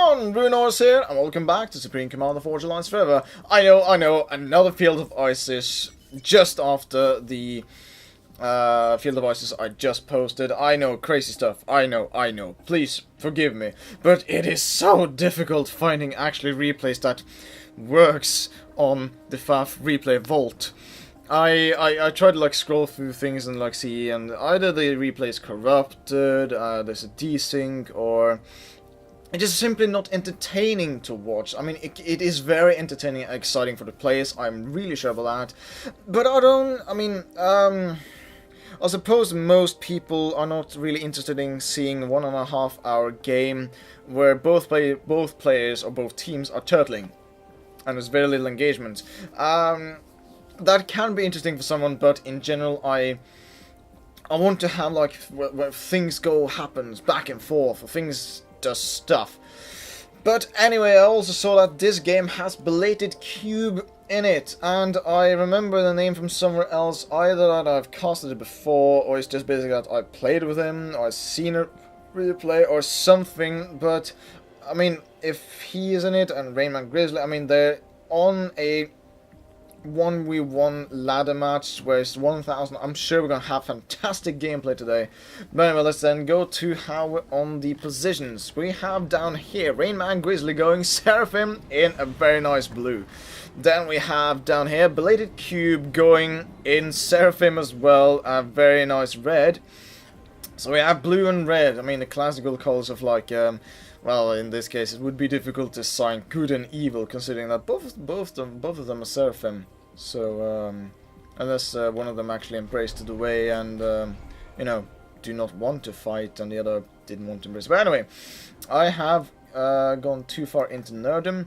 everyone, Runors here, and welcome back to Supreme Commander Forge Alliance Forever. I know, another Field of Isis just after the Field of Isis I just posted. I know, crazy stuff, I know, please forgive me. But it is so difficult finding actually replays that works on the FAF replay vault. I tried to like scroll through things and like see, and either the replay is corrupted, there's a desync, or it is simply not entertaining to watch. I mean, it is very entertaining and exciting for the players, I'm really sure about that. But I suppose most people are not really interested in seeing a 1.5 hour game where both players or both teams are turtling, and there's very little engagement. That can be interesting for someone, but in general, I want to have like where things happens back and forth, or things does stuff. But anyway, I also saw that this game has Belated Cube in it, and I remember the name from somewhere else. Either that I've casted it before, or it's just basically that I played with him, or I've seen a replay, or something. But I mean, if he is in it and Rainman Grizzly, I mean, they're on a 1v1 ladder match where it's 1000. I'm sure we're gonna have fantastic gameplay today. But anyway, let's then go to how we're on the positions. We have down here Rainman Grizzly going Seraphim in a very nice blue. Then we have down here Belated Cube going in Seraphim as well, a very nice red. So we have blue and red. I mean, the classical colors of like well, in this case, it would be difficult to assign good and evil, considering that both of them are Seraphim. So, unless one of them actually embraced the way and, you know, do not want to fight, and the other didn't want to embrace. But anyway, I have gone too far into nerdom.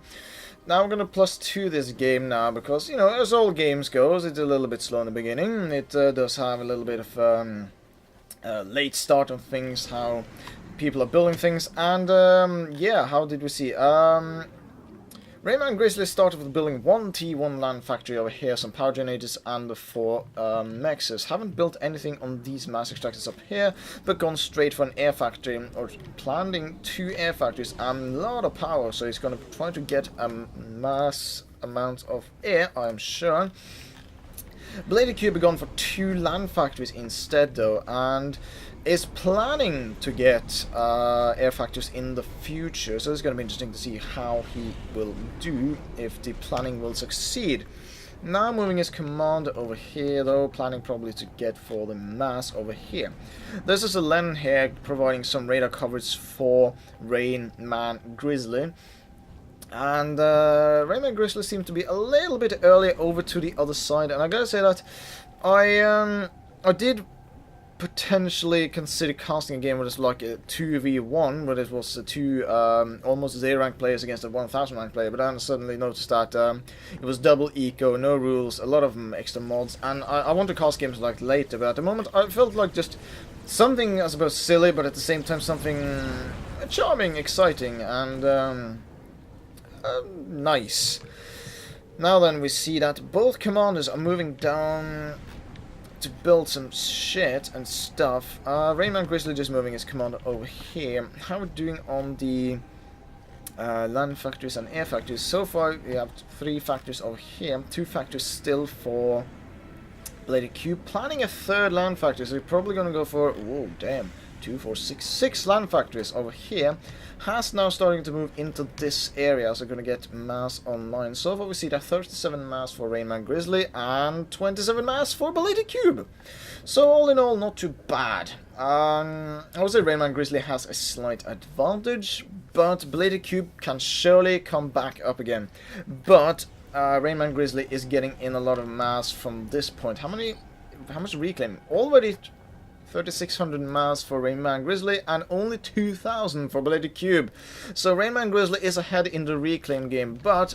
Now I'm gonna +2 this game now, because, you know, as all games goes, it's a little bit slow in the beginning. It does have a little bit of late start on things, how people are building things, and yeah, how did we see? Rayman Grizzly started with building one T1 land factory over here, some power generators, and the 4 mexes. Haven't built anything on these mass extractors up here, but gone straight for an air factory, or planning 2 air factories, and a lot of power, so he's going to try to get a mass amount of air, I'm sure. Bladed Cube gone for 2 land factories instead though, and is planning to get air factories in the future, so it's going to be interesting to see how he will do, if the planning will succeed. Now moving his commander over here though, planning probably to get for the mass over here. This is a Len here providing some radar coverage for Rainman Grizzly. And Rainman Grizzly seemed to be a little bit earlier over to the other side, and I gotta say that I did potentially consider casting a game where it's like a 2v1, where it was 2 almost 0 rank players against a 1000 rank player, but then I suddenly noticed that it was double eco, no rules, a lot of extra mods, and I want to cast games like later, but at the moment I felt like just something, I suppose, silly, but at the same time something charming, exciting, and nice. Now then, we see that both commanders are moving down to build some shit and stuff. Rainman Grizzly just moving his commander over here. How are we doing on the land factories and air factories? So far we have 3 factories over here, 2 factories still for Bladed Cube. Planning a 3rd land factory, so we're probably gonna go for, whoa, damn, 2, 4, 6 land factories over here. Has now starting to move into this area, so we're going to get mass online. So far we see that 37 mass for Rainman Grizzly and 27 mass for Belated Cube. So all in all, not too bad. I would say Rainman Grizzly has a slight advantage, but Belated Cube can surely come back up again. But Rainman Grizzly is getting in a lot of mass from this point. How much reclaim? Already 3600 mass for Rainman Grizzly and only 2000 for Bladed Cube. So Rainman Grizzly is ahead in the reclaim game, but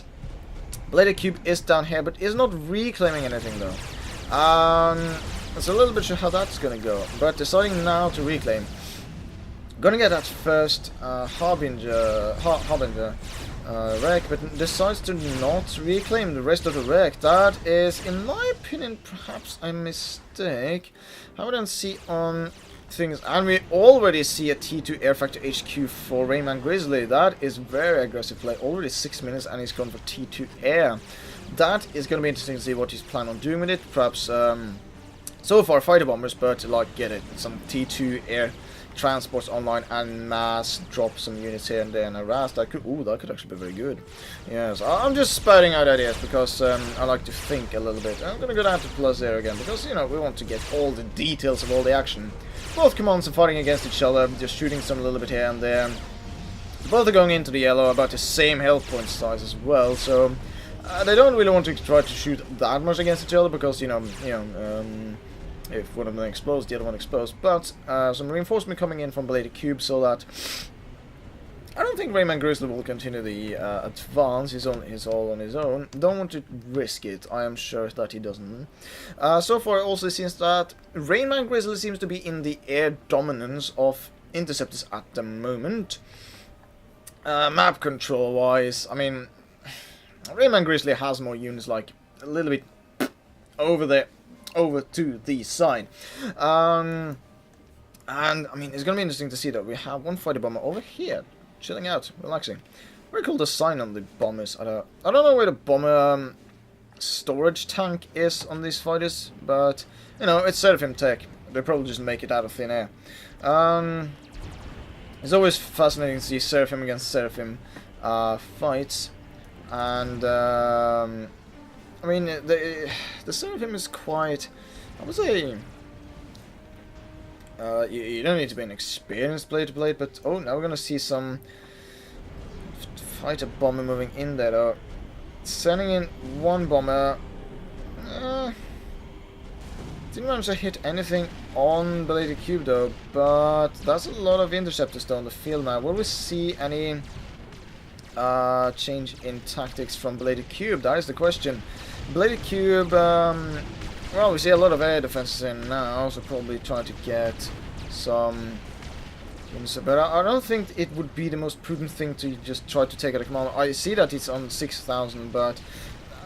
Bladed Cube is down here, but is not reclaiming anything though. It's a little bit sure how that's gonna go, but deciding now to reclaim. Gonna get that first Harbinger wreck, but decides to not reclaim the rest of the wreck. That is, in my opinion, perhaps a mistake. How would I see on things, and we already see a T2 Air Factor HQ for Rayman Grizzly. That is very aggressive play. Already 6 minutes, and he's gone for T2 Air. That is going to be interesting to see what he's planning on doing with it. Perhaps, so far, fighter bombers, but like, get it, some T2 Air transports online and mass drop some units here and there and harass. That could actually be very good. Yes, I'm just spouting out ideas because I like to think a little bit. I'm gonna go down to plus there again because, you know, we want to get all the details of all the action. Both commands are fighting against each other, just shooting some a little bit here and there. Both are going into the yellow, about the same health point size as well, so they don't really want to try to shoot that much against each other because, if one of them explodes, the other one explodes. But some reinforcement coming in from Bladed Cube, so that I don't think Rayman Grizzly will continue the advance. He's all on his own. Don't want to risk it. I am sure that he doesn't. So far, it also seems that Rayman Grizzly seems to be in the air dominance of interceptors at the moment. Map control wise, I mean, Rayman Grizzly has more units, like a little bit over there. Over to the side, and I mean, it's gonna be interesting to see that we have one fighter bomber over here, chilling out, relaxing. Very cool design on the bombers. I don't know where the bomber storage tank is on these fighters, but you know, it's Seraphim tech. They probably just make it out of thin air. It's always fascinating to see Seraphim against Seraphim fights, and I mean, the Seraphim is quite, I would say, you don't need to be an experienced player to play it, but oh, now we're going to see some fighter bomber moving in there, though. Sending in one bomber, didn't manage to hit anything on Bladed Cube, though, but that's a lot of interceptors though on the field now. Will we see any change in tactics from Bladed Cube? That is the question. Bladed Cube, well, we see a lot of air defenses in now, so probably trying to get some units, but I don't think it would be the most prudent thing to just try to take out a command. I see that it's on 6,000, but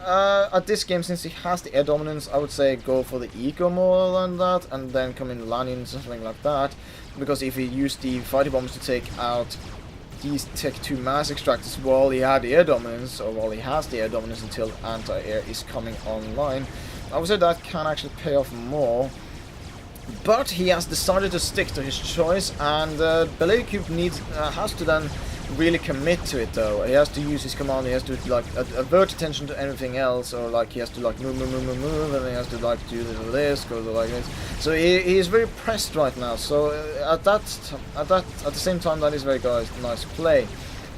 at this game, since he has the air dominance, I would say go for the eco more than that, and then come in landing or something like that, because if he used the fighter bombs to take out these Tech 2 mass extractors while he had the air dominance, or while he has the air dominance until anti-air is coming online, I would say that can actually pay off more. But he has decided to stick to his choice, and Bladed Cube has to then really commit to it though. He has to use his command, he has to like avert attention to anything else, or like he has to like move, and he has to like do this, go like this. So he is very pressed right now. So at the same time, that is very nice play.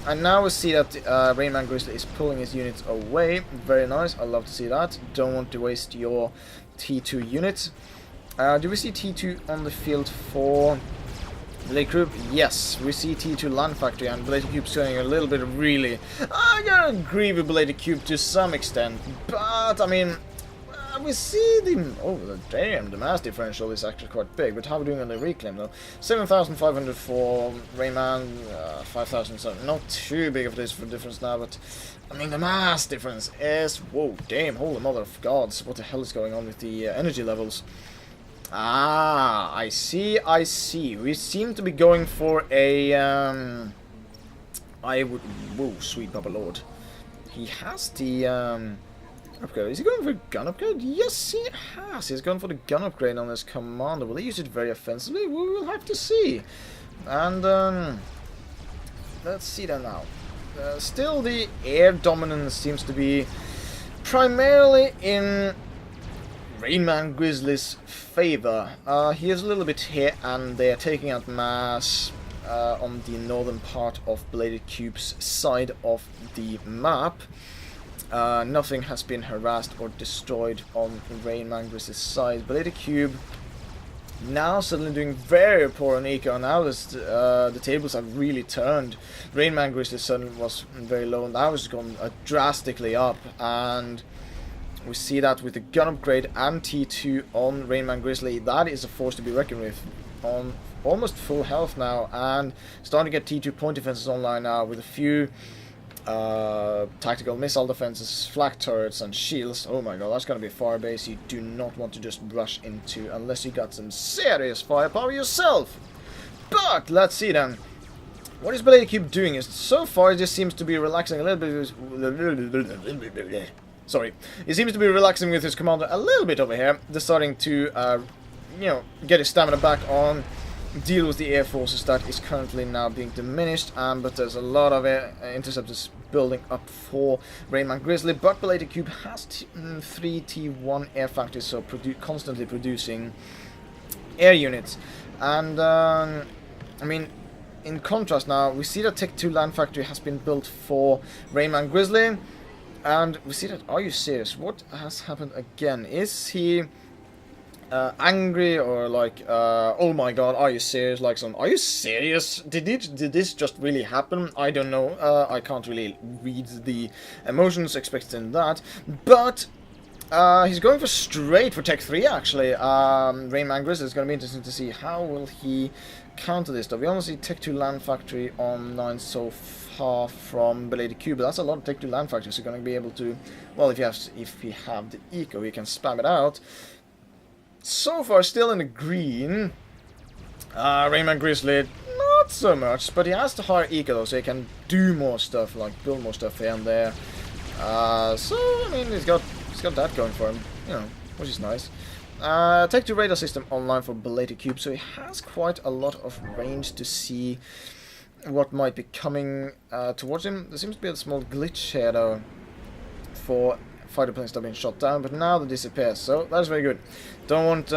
And now we see that Rayman Grizzly is pulling his units away. Very nice. I love to see that. Don't want to waste your T2 units. Do we see T2 on the field for Bladed Cube? Yes, we see T2 Land Factory, and Bladed Cube showing a little bit of really... I gotta agree with Bladed Cube to some extent, but I mean, we see the... oh, damn, the mass differential is actually quite big, but how are we doing on the reclaim though? 7,500 for Rayman, 5,000, so not too big of this for difference now, but I mean, the mass difference is... whoa, damn, holy mother of gods, what the hell is going on with the energy levels? Ah, I see. We seem to be going for a, whoa, sweet Papa Lord. He has the, upgrade. Is he going for a gun upgrade? Yes, he has. He's going for the gun upgrade on his commander. Will he use it very offensively? We will have to see. And, let's see that now. Still, the air dominance seems to be primarily in Rayman Grizzly's favor. He is a little bit here and there, taking out mass on the northern part of Bladed Cube's side of the map. Nothing has been harassed or destroyed on Rayman Grizzly's side. Bladed Cube now suddenly doing very poor on eco. Now the tables have really turned. Rayman Grizzly suddenly was very low, and now it's gone drastically up, and we see that with the gun upgrade and T2 on Rayman Grizzly. That is a force to be reckoned with. On almost full health now, and starting to get T2 point defenses online now with a few tactical missile defenses, flak turrets, and shields. Oh my god, that's gonna be a fire base you do not want to just rush into unless you got some serious firepower yourself. But let's see then. What is Blade Cube doing? Is so far it just seems to be relaxing a little bit. Sorry, he seems to be relaxing with his commander a little bit over here, deciding to, you know, get his stamina back on. Deal with the air forces that is currently now being diminished, but there's a lot of interceptors building up for Rayman Grizzly. But Belated Cube has 3 T1 air factories, so constantly producing air units. And I mean, in contrast now, we see that Tech 2 land factory has been built for Rayman Grizzly, and we see that. Are you serious? What has happened again? Is he angry, or like, oh my god, are you serious? Like, are you serious? Did this just really happen? I don't know. I can't really read the emotions expected in that, but he's going for straight for Tech 3 actually. Rayman Grizzly is going to be interesting to see how will he counter this though. We only see Tech 2 land factory online so far from Belated Cube, but that's a lot of Tech 2 land factories. You're going to be able to, well, if you have the eco, you can spam it out. So far, still in the green. Rayman Grizzly, not so much, but he has the higher eco though, so he can do more stuff, like build more stuff here and there. So I mean, he's got that going for him, you know, which is nice. Tech 2 radar system online for Belated Cube, so he has quite a lot of range to see what might be coming towards him. There seems to be a small glitch here though for fighter planes that have been shot down, but now they disappear, so that's very good. Don't want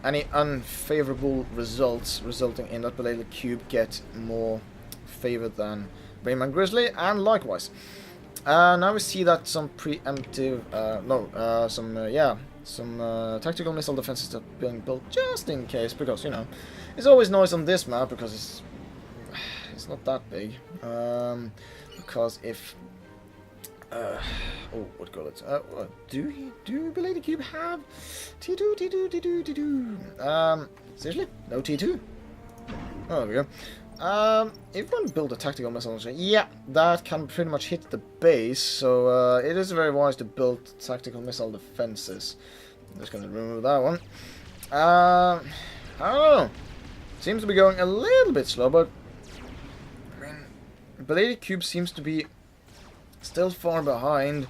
any unfavorable results resulting in that Belated Cube get more favored than Rayman Grizzly, and likewise. Now we see that some preemptive, some tactical missile defenses are being built just in case, because, you know, it's always nice on this map because it's not that big. Because if oh, what do you call it? Do Belated Cube have T2, T2? Seriously? No T2? Oh, there we go. If one build a tactical missile launcher, yeah, that can pretty much hit the base, so it is very wise to build tactical missile defenses. I'm just going to remove that one. I don't know. Seems to be going a little bit slow, but I mean, Belated Cube seems to be still far behind.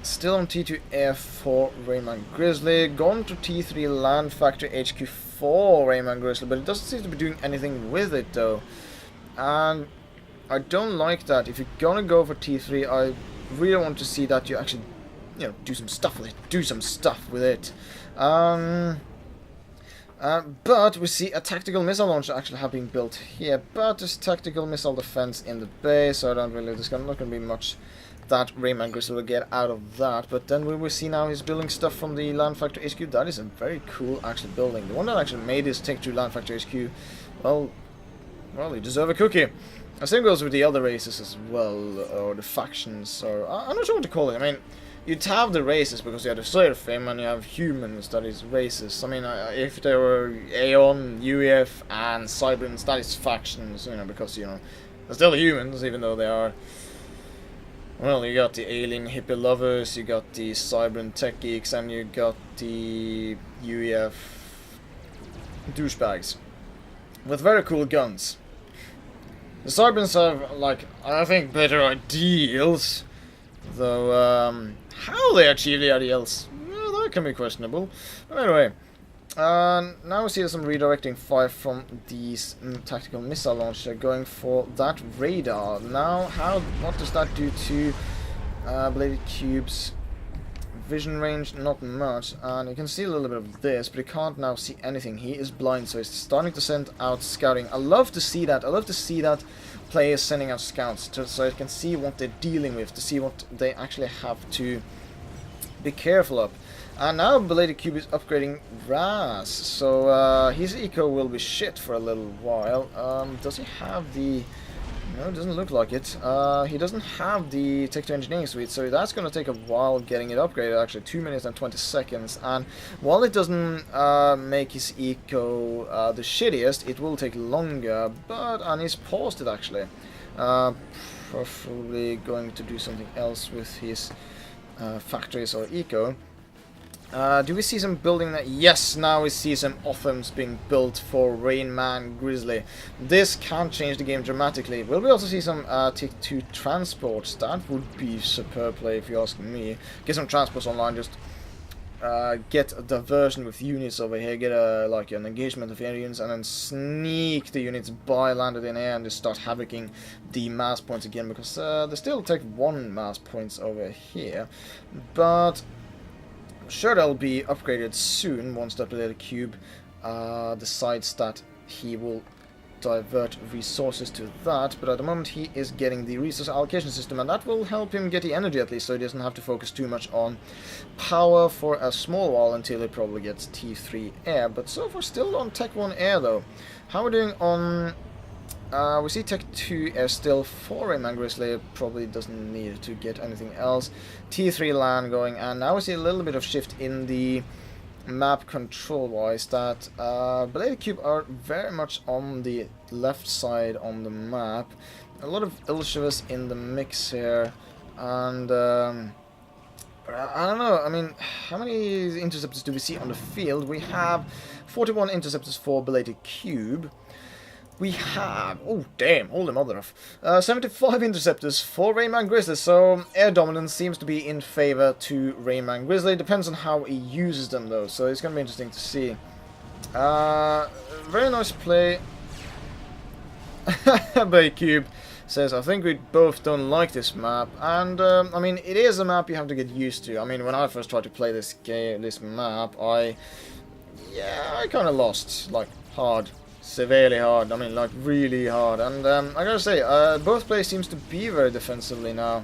Still on T2 Air for Rayman Grizzly. Gone to T3 Land Factory HQ for Rayman Grizzly, but it doesn't seem to be doing anything with it though. And I don't like that. If you're gonna go for T3, I really want to see that you actually, you know, do some stuff with it. Do some stuff with it. But we see a tactical missile launcher actually have been built here, but there's tactical missile defense in the base, so I don't really, there's not going to be much that Rayman Grizzly will get out of that. But then we will see now he's building stuff from the Land Factory HQ. That is a very cool actual building. The one that actually made this Tech 2 Land Factory HQ, well, you deserve a cookie. The same goes with the other races as well, or the factions, or I'm not sure what to call it. I mean, you'd have the races because you have the Seraphim and you have humans, that is races. I mean, if there were Aeon, UEF, and Cyberns, that is factions, you know, because, you know, they're still humans, even though they are. Well, you got the alien hippie lovers, you got the Cybern tech geeks, and you got the UEF douchebags with very cool guns. The Cyberns have, like, I think, better ideals, though how they achieve the ideals, well, that can be questionable. But anyway, now we see some redirecting fire from these tactical missile launcher going for that radar. Now, what does that do to Bladed Cube's vision range? Not much, and you can see a little bit of this, but he can't now see anything. He is blind, so he's starting to send out scouting. I love to see that. I love to see that players sending out scouts so you can see what they're dealing with, to see what they actually have to be careful of. And now Belated Cube is upgrading Raz, so his eco will be shit for a little while. Does he have the... No, it doesn't look like it. He doesn't have the Tech 2 Engineering Suite, so that's going to take a while getting it upgraded, actually 2 minutes and 20 seconds. And while it doesn't make his eco the shittiest, it will take longer, and he's paused it actually. Preferably going to do something else with his factories or eco. Do we see some building that? Yes, now we see some offense being built for Rain Man Grizzly. This can change the game dramatically. Will we also see some Tick 2 transports? That would be superb play if you ask me. Get some transports online, just get a diversion with units over here, get like an engagement of units, and then sneak the units by landed in air and just start havocing the mass points again, because they still take 1 mass points over here, but I'm sure they'll be upgraded soon once the little cube decides that he will divert resources to that. But at the moment he is getting the resource allocation system, and that will help him get the energy at least, so he doesn't have to focus too much on power for a small while until he probably gets T3 air. But so far still on Tech 1 air though. How are we doing on... we see Tech 2 air still for Rayman Grizzly, probably doesn't need to get anything else. T3 land going, and now we see a little bit of shift in the map control wise, that Blade Cube are very much on the left side on the map. A lot of Ilshivas in the mix here, and I don't know, I mean, how many interceptors do we see on the field? We have 41 interceptors for Belated Cube. We have, oh damn, holy mother of, 75 interceptors for Rayman Grizzly, so air dominance seems to be in favor to Rayman Grizzly. Depends on how he uses them though, so it's going to be interesting to see. Very nice play. Bay Cube says, I think we both don't like this map, and I mean, it is a map you have to get used to. I mean, when I first tried to play this game, this map, I kind of lost, like, hard. Severely hard, I mean, like, really hard, and I gotta say, both players seems to be very defensively now.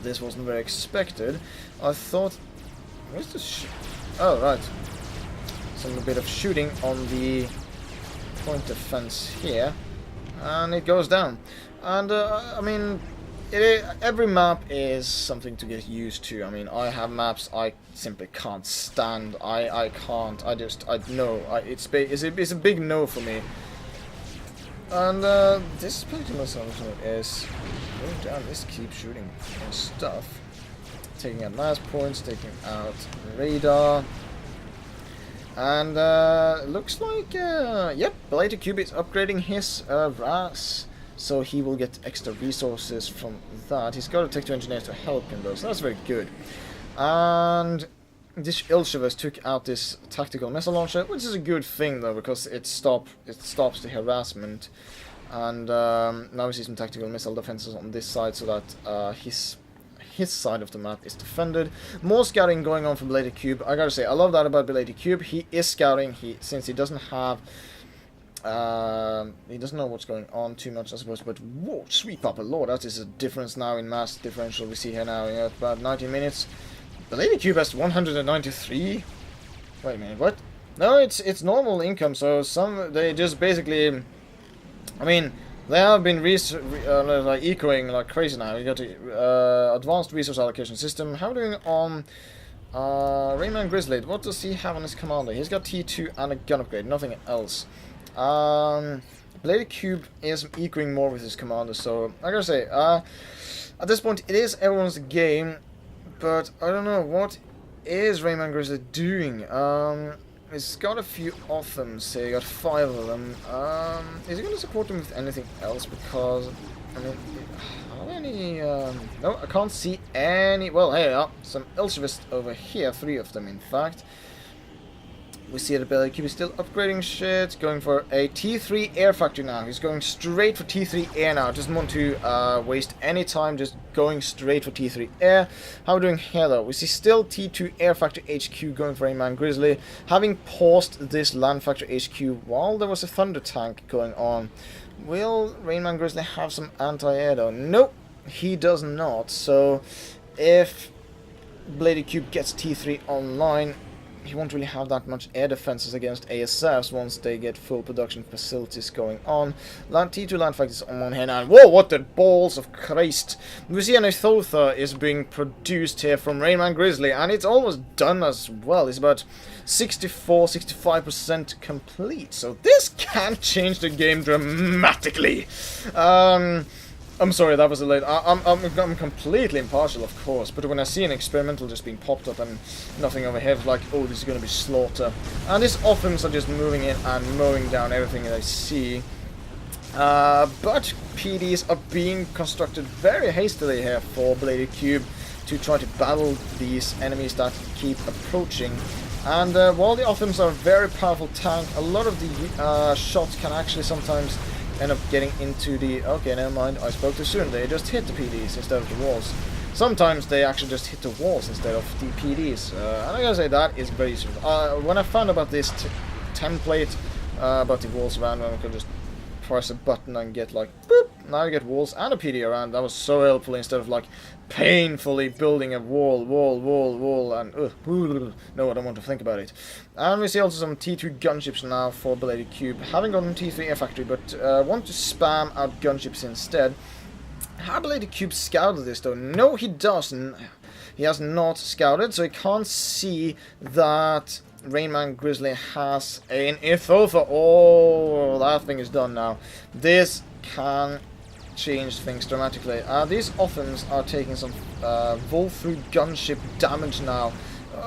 This wasn't very expected. I thought... Where's the oh, right. Some bit of shooting on the point defense here, and it goes down. And, I mean, every map is something to get used to. I mean, I have maps I simply can't stand. I can't. No. It's a big no for me. And this particular assumption is going down. This keeps shooting and stuff, taking out mass points, taking out radar, and looks like yep, Belated Cube is upgrading his RAS. So he will get extra resources from that. He's got a Tech 2 engineers to help him though, so that's very good. And this Ilshivas took out this tactical missile launcher, which is a good thing though, because it stops the harassment. And now we see some tactical missile defenses on this side, so that his side of the map is defended. More scouting going on from Belated Cube. I gotta say, I love that about Belated Cube. He is scouting. Since he doesn't have... he doesn't know what's going on too much, I suppose, but whoa, sweet papa lord, that is a difference now in mass differential we see here now in about 90 minutes. The Lady Cube has 193? Wait a minute, what? No, it's normal income, so they just basically, I mean, they have been like ecoing like crazy now. You got the advanced resource allocation system. How are we doing on Rayman Grizzly? What does he have on his commander? He's got T2 and a gun upgrade, nothing else. Bladed Cube is equaling more with his commander, so I gotta say, at this point it is everyone's game, but I don't know, what is Rayman Grizzly doing? He's got a few of them, so he got 5 of them. Is he gonna support them with anything else? Because, I mean, are there any, no, I can't see any. Well, hey, some Ilshivist over here, 3 of them in fact. We see that Belated Cube is still upgrading shit, going for a T3 air factory now. He's going straight for T3 air now. Doesn't want to waste any time, just going straight for T3 air. How are we doing here though? We see still T2 air factory HQ going for Rayman Grizzly, having paused this land factory HQ while there was a thunder tank going on. Will Rayman Grizzly have some anti-air though? Nope, he does not. So if Bladed Cube gets T3 online, he won't really have that much air defenses against ASFs once they get full production facilities going on. T2 land factories on one hand, and whoa, what the balls of Christ! We see an Ithotha is being produced here from Rayman Grizzly, and it's almost done as well. It's about 64-65% complete, so this can change the game dramatically. I'm sorry, that was a late. I'm completely impartial, of course, but when I see an experimental just being popped up and nothing overhead, like, oh, this is going to be slaughter. And these offense are just moving in and mowing down everything that I see. But PDs are being constructed very hastily here for Bladed Cube to try to battle these enemies that keep approaching. And while the offense are a very powerful tank, a lot of the shots can actually sometimes end up getting into the... Okay, never mind, I spoke too soon. They just hit the PDs instead of the walls. Sometimes they actually just hit the walls instead of the PDs. And I gotta say, that is very useful. When I found about this template, about the walls around, when I could just press a button and get like, boop, now you get walls and a PD around, that was so helpful instead of like painfully building a wall, and no, I don't want to think about it. And we see also some T2 gunships now for Bladed Cube, having gotten T3 Air Factory, but want to spam out gunships instead. Have Bladed Cube scouted this though? No, he doesn't. He has not scouted, so he can't see that Rainman Grizzly has an Ithotha. Oh, that thing is done now. This can change things dramatically. These offense are taking some Volthrough gunship damage now.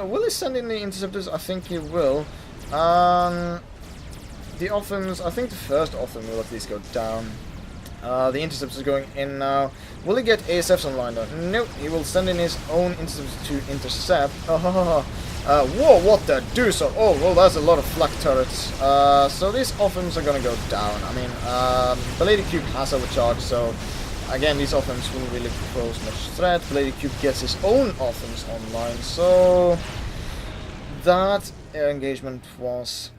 Will he send in the interceptors? I think he will. The offense, I think the first offense will at least go down. The interceptors are going in now. Will he get ASFs online though? Nope, he will send in his own interceptors to intercept. Whoa, what the deuce? Oh, well, that's a lot of flak turrets. So these offense are gonna go down. I mean, Bladed Cube has overcharged, so again, these offense wouldn't really pose much threat. Bladed Cube gets his own offense online, so that air engagement was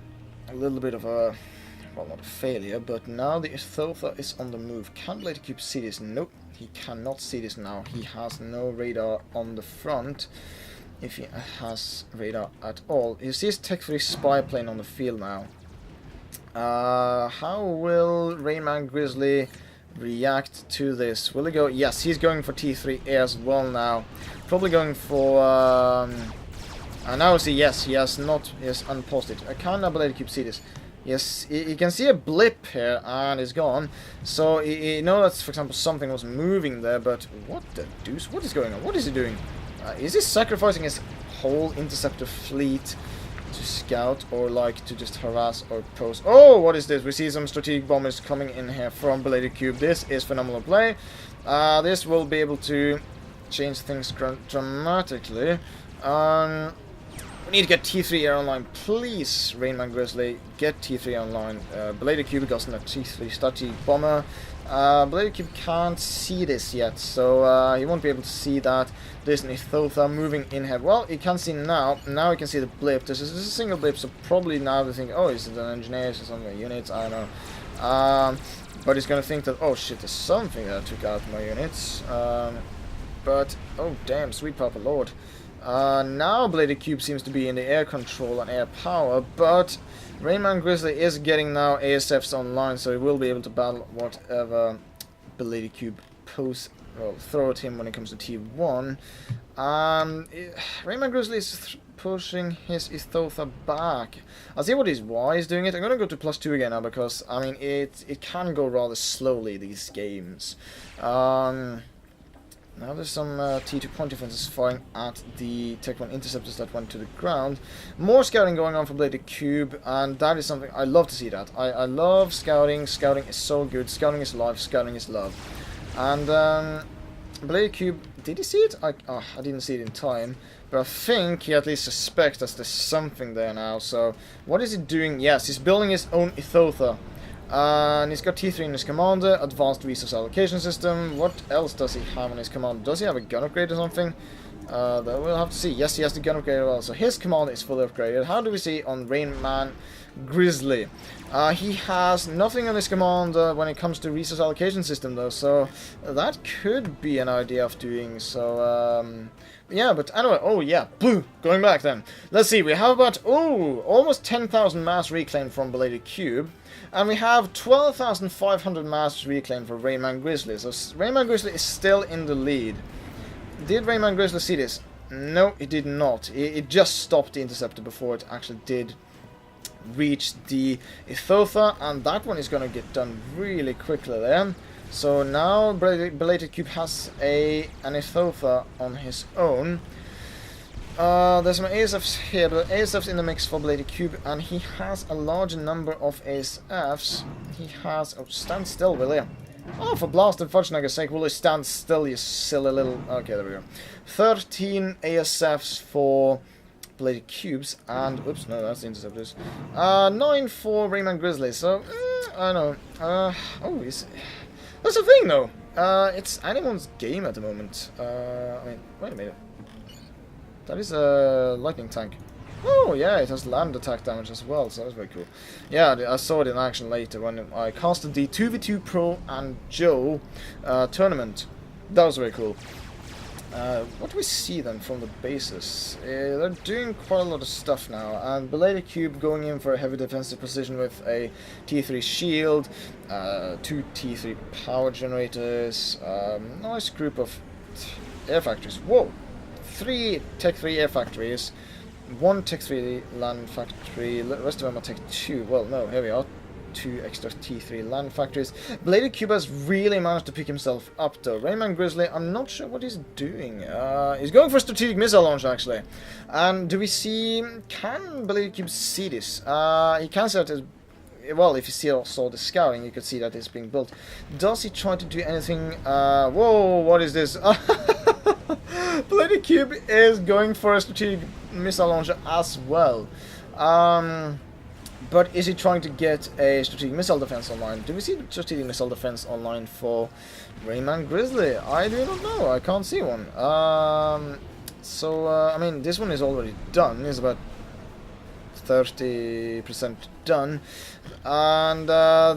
a little bit of a, well, not a failure, but now the Ithotha is on the move. Can Bladed Cube see this? Nope, he cannot see this now. He has no radar on the front, if he has radar at all. He sees Tech 3 spy plane on the field now. How will Rainman Grizzly react to this? Will he go? Yes, he's going for T3 air as well now. Probably going for... now we see, yes, he has not, he has unpaused it. I can't now Bladed Cube see this. Yes, you can see a blip here, and it's gone. So, you know that, for example, something was moving there, but what the deuce? What is going on? What is he doing? Is he sacrificing his whole interceptor fleet to scout, or like to just harass or pose? Oh, what is this? We see some strategic bombers coming in here from Bladed Cube. This is phenomenal play. This will be able to change things dramatically. We need to get T3 air online, please, Rainman Grizzly. Get T3 online. Bladed Cube doesn't have T3 strategic bomber. Bladed Cube can't see this yet, so he won't be able to see that there's an Ithotha moving in here. Well, he can see now. Now he can see the blip. This is a single blip, so probably now they think, oh, is it an engineer? Is it some units? I don't know. But he's going to think that, oh shit, there's something that I took out my units. But, oh damn, sweet Papa Lord. Now Bladed Cube seems to be in the air control and air power, but Rainman Grizzly is getting now ASFs online, so he will be able to battle whatever Bladed Cube throw at him when it comes to T1. Rainman Grizzly is pushing his Ithotha back. I'll see what his Y is doing it. I'm going to go to +2 again now, because, I mean, it can go rather slowly, these games. Now there's some T2 point defenses firing at the Tech 1 interceptors that went to the ground. More scouting going on for Bladed Cube, and that is something I love to see that. I love scouting. Scouting is so good. Scouting is life. Scouting is love. And Bladed Cube, did he see it? I didn't see it in time, but I think he at least suspects that there's something there now. So what is he doing? Yes, he's building his own Ithotha. And he's got T3 in his commander, advanced resource allocation system. What else does he have on his commander? Does he have a gun upgrade or something? That we'll have to see. Yes, he has the gun upgrade as well. So his commander is fully upgraded. How do we see on Rainman Grizzly? He has nothing on his commander when it comes to resource allocation system though. So that could be an idea of doing. So yeah, but anyway, oh yeah, boo, going back then. Let's see, we have about, almost 10,000 mass reclaim from Bladed Cube. And we have 12,500 mass reclaim for Rainman Grizzly. So Rainman Grizzly is still in the lead. Did Rainman Grizzly see this? No, it did not. It just stopped the interceptor before it actually did reach the Ithotha. And that one is going to get done really quickly then. So now Belated Cube has an Ithotha on his own. There's some ASFs here, but ASFs in the mix for Bladed Cube, and he has a large number of ASFs. He has... Oh, stand still, will you? Oh, for blast and Fudgenegger's sake, will you stand still, you silly little... Okay, there we go. 13 ASFs for Bladed Cubes, and... Oops, no, that's the Interceptors. 9 for Rayman Grizzly, so... I know. Oh, that's the thing, though. It's anyone's game at the moment. I mean, wait a minute. That is a lightning tank. Oh, yeah, it has land attack damage as well, so that's very cool. Yeah, I saw it in action later when I casted the 2v2 Pro and Joe tournament. That was very cool. What do we see then from the bases? They're doing quite a lot of stuff now, and Belated Cube going in for a heavy defensive position with a T3 shield, 2 T3 power generators, nice group of air factories. Whoa! 3 Tech 3 air factories, 1 Tech 3 land factory, the rest of them are Tech 2. Well, no, here we are. 2 extra T3 land factories. Bladed Cube has really managed to pick himself up though. Rayman Grizzly, I'm not sure what he's doing. He's going for strategic missile launch actually. And do we see... Can Bladed Cube see this? He can see that... Well, if you saw the scouting, you could see that it's being built. Does he try to do anything... Whoa, what is this? Bladed Cube is going for a strategic missile launcher as well. But is he trying to get a strategic missile defense online? Do we see the strategic missile defense online for Rayman Grizzly? I do not know. I can't see one. I mean, this one is already done. It's about 30% done. And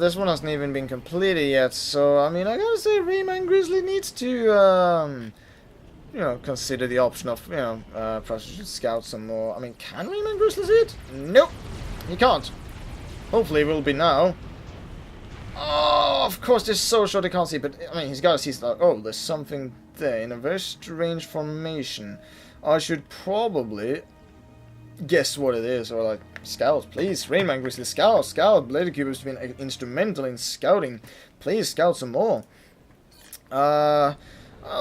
this one hasn't even been completed yet. So, I mean, I gotta say Rayman Grizzly needs to... you know, consider the option of, you know, perhaps you should scout some more. I mean, can Rayman Grizzly see it? Nope, he can't. Hopefully it will be now. Oh, of course, they're so short he can't see, but, I mean, he's got to see, like, oh, there's something there in a very strange formation. I should probably guess what it is, or, like, scout, please. Rayman Grizzly, scout. Bladed Cube has been instrumental in scouting. Please, scout some more. Well,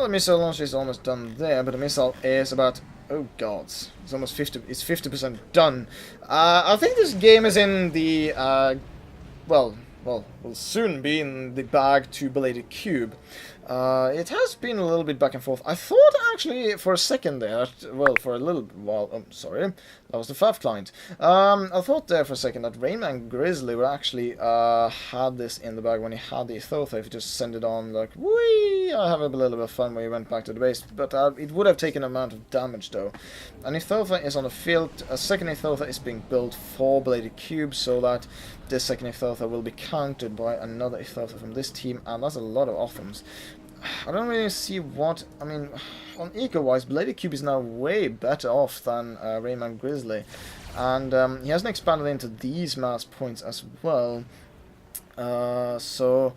the missile launch is almost done there, but the missile is about... Oh god, it's almost 50. It's 50% done. I think this game is in the... will soon be in the bag to Bladed Cube. It has been a little bit back and forth. I thought actually for a second there, well, for a little while, sorry, that was the FAF client. I thought there for a second that Rayman Grizzly would actually had this in the bag when he had the Ithotha, if you just send it on like, whee, I have a little bit of fun when he went back to the base, but it would have taken an amount of damage though. An Ithotha is on the field, a second Ithotha is being built for Bladed Cube, so that this second Ithotha will be countered by another Ithotha from this team, and that's a lot of offense. I don't really see what... I mean, on eco-wise, Bladed Cube is now way better off than Rayman Grizzly. And he hasn't expanded into these mass points as well. So,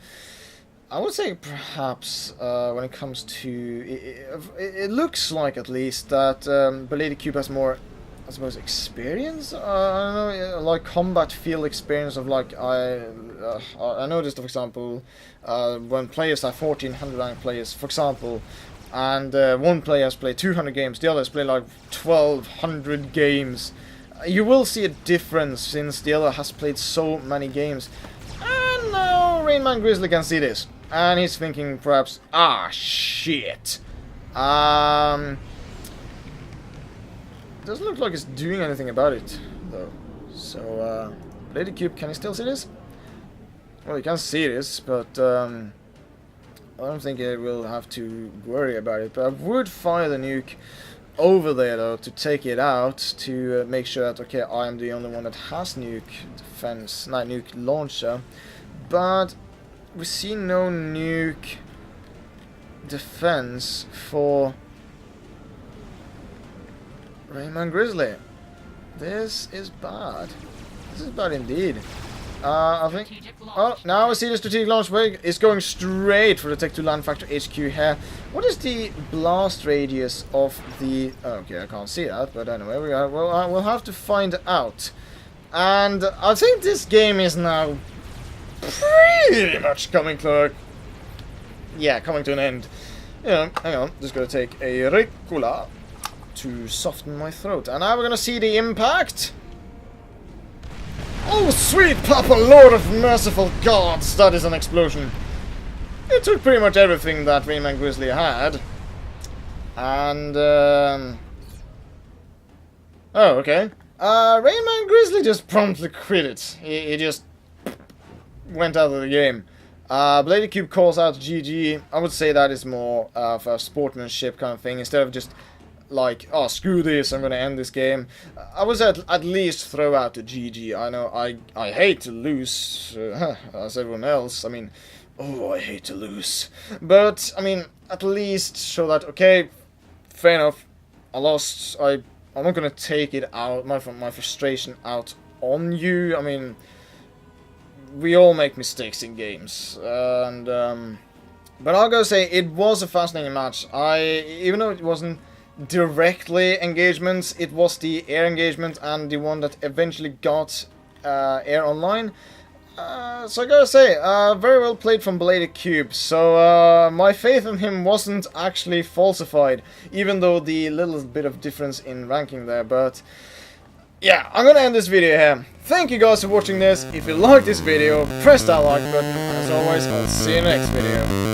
I would say perhaps when it comes to... It looks like, at least, that Bladed Cube has more... I suppose experience. I don't know, like combat field experience of like I noticed, for example, when players have 1400 ranked players, for example, and one player has played 200 games, the others play like 1200 games. You will see a difference since the other has played so many games. And now Rayman Grizzly can see this, and he's thinking perhaps, shit. Doesn't look like it's doing anything about it, though. So, Bladed Cube, can he still see this? Well, he can see this, but I don't think I will have to worry about it. But I would fire the nuke over there, though, to take it out, to make sure that, okay, I am the only one that has nuke defense, not nuke launcher. But we see no nuke defense for Rayman Grizzly. This is bad. This is bad indeed. I think... Oh, now I see the strategic launch wing is going straight for the Tech 2 Land Factor HQ here. What is the blast radius of the... Okay, I can't see that, but anyway, we'll have to find out. And I think this game is now pretty much coming yeah, coming to an end. You know, hang on, just gonna take a Ricola to soften my throat. And now we're gonna see the impact. Oh, sweet Papa Lord of Merciful Gods, that is an explosion. It took pretty much everything that Rayman Grizzly had. And, oh, okay. Rayman Grizzly just promptly quit it. He just went out of the game. Bladed Cube calls out GG. I would say that is more for a sportsmanship kind of thing, instead of just like, oh, screw this, I'm gonna end this game. I would at least throw out the GG. I know I hate to lose, as everyone else. I mean, oh, I hate to lose. But, I mean, at least show that, okay, fair enough, I lost. I'm not gonna take it out, my frustration out on you. I mean, we all make mistakes in games, and but I'll go say it was a fascinating match. Even though it wasn't directly engagements, it was the air engagement and the one that eventually got air online. So I gotta say, very well played from Bladed Cube. So my faith in him wasn't actually falsified, even though the little bit of difference in ranking there. But yeah, I'm gonna end this video here. Thank you guys for watching this. If you like this video, press that like button, and as always, I'll see you in the next video.